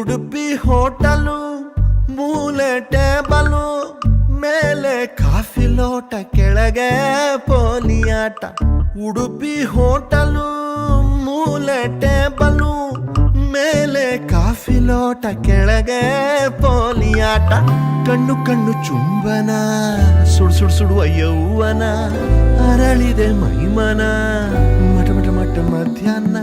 Udupi hotel ಮೂಲೆ table ಮೇಲೆ coffee ಲೋಟ ಕೆಳಗೆ ಪೋಲಿಯಾಟ. ಉಡುಪಿ ಹೋಟಲು ಮೂಲೆ ಟೇಬಲು ಮೇಲೆ ಕಾಫಿ ಲೋಟ ಕೆಳಗೆ ಪೋಲಿಯಾಟ. ಕಣ್ಣು ಕಣ್ಣು ಚುಂಬನ ಸುಡುವ ಯೌವನ ಅರಳಿದೆ ಮೈಮನ ಮಟ ಮಟ ಮಟ ಮಧ್ಯಾಹ್ನ.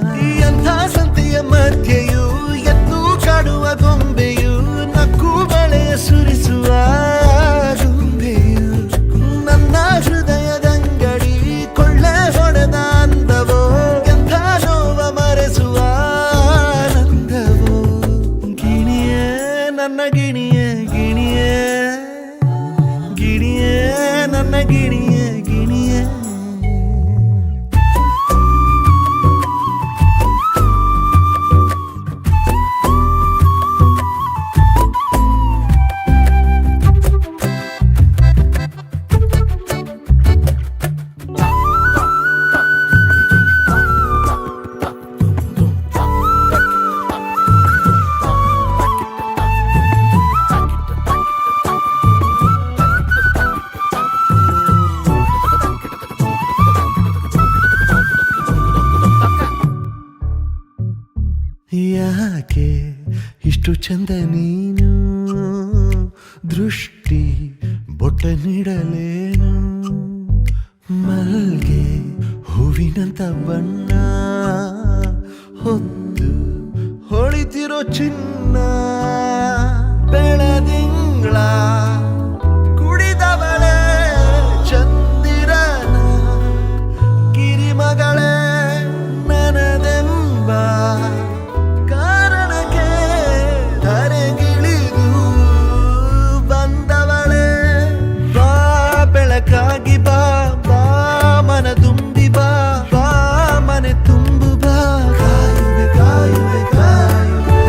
ಎಂಥ ಸಂತೆಯ ಮಧ್ಯೆಯೂ ಎದ್ದು ಕಾಡುವ ಗೊಂಬೆಯು ನಕ್ಕು ಬಳೆಯ ಸುರಿಸುವ ಗೊಂಬೆಯು. ನನ್ನ ಹೃದಯದಂಗಡಿ ಕೊಳ್ಳೆ ಹೊಡೆದ ಅಂದವೋ ಎಂಥ ನೋವ ಮರೆಸುವ ಆನಂದವೋ. ಗಿಣಿಯೇ ನನ್ನ ಗಿಣಿಯೇ ಗಿಣಿಯೇ ಗಿಣಿಯೇ ನನ್ನ ಗಿಣಿಯೇ ಗಿಣಿಯೇ. ಯಾಕೆ ಇಷ್ಟು ಚಂದ ನೀನು ದೃಷ್ಟಿ ಬೊಟ್ಟ ನೀಡಲೇನು. ಮಲ್ಗೆ ಹೂವಿನಂತ ಬಣ್ಣ ಹೊತ್ತು ಹೊಳಿತಿರೋ ಚಿನ್ನ. ಬೆಳದಿಂಗಳ ಕುಡಿದವಳೆ ಚಂದಿರನ ಕಿರಿಮಗಳೇ ನನದೆಂಬ ಬೆಳಕಾಗಿ ಬಾ ಬಾ ಮನ ತುಂಬಿ ಬಾ ಬಾ ಮನೆ ತುಂಬು ಬಾ. ಕಾಯುವೆ ಕಾಯುವೆ ಕಾಯುವೆ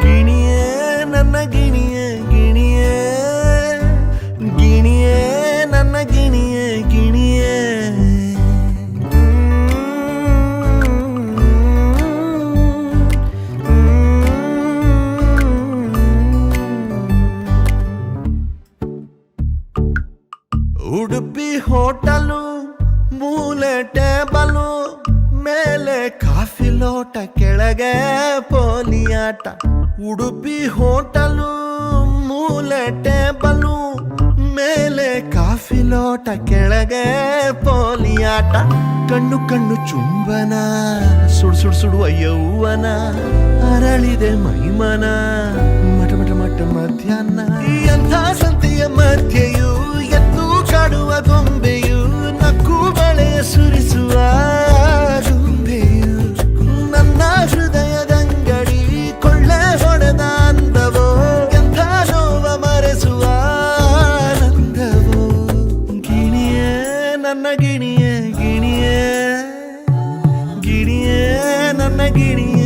ಗಿಣಿಯೇ ನನ್ನ ಗಿಣಿಯೇ ಗಿಣಿಯೇ ಗಿಣಿಯೇ ನನ್ನ ಗಿಣಿಯೇ ಗಿಣಿಯೇ. ಉಡುಪಿ ಹೋಟಲು ಮೂಲೆ ಟೇಬಲು ಮೇಲೆ ಕಾಫಿ ಲೋಟ ಕೆಳಗೆ ಪೋಲಿಯಾಟ. ಉಡುಪಿ ಹೋಟಲು ಮೂಲೆ ಟೇಬಲು ಮೇಲೆ ಕಾಫಿ ಲೋಟ ಕೆಳಗೆ ಪೋಲಿಯಾಟ. ಕಣ್ಣು ಕಣ್ಣು ಚುಂಬನ ಸುಡುವ ಯೌವನ ಅರಳಿದೆ ಮೈಮನ ಮಟ ಮಟ ಮಟ ಮಧ್ಯಾಹ್ನ. ಎಂಥ ಸಂತೆಯ ಮಧ್ಯೆಯೂ ಎದ್ದು ಕಾಡುವ ಗೊಂಬೆಯು ನಕ್ಕು ಬಳೆಯ ಸುರಿಸುವ ಗೊಂಬೆಯು. ನನ್ನ ಹೃದಯದಂಗಡಿ ಕೊಳ್ಳೆ ಹೊಡೆದ ಅಂದವೋ ಎಂಥ ನೋವ ಮರೆಸುವ ಆನಂದವೋ. ಗಿಣಿಯೇ ನನ್ನ ಗಿಣಿಯೇ ಗಿಣಿಯೇ ಗಿಣಿಯೇ ನನ್ನ ಗಿಣಿಯೇ.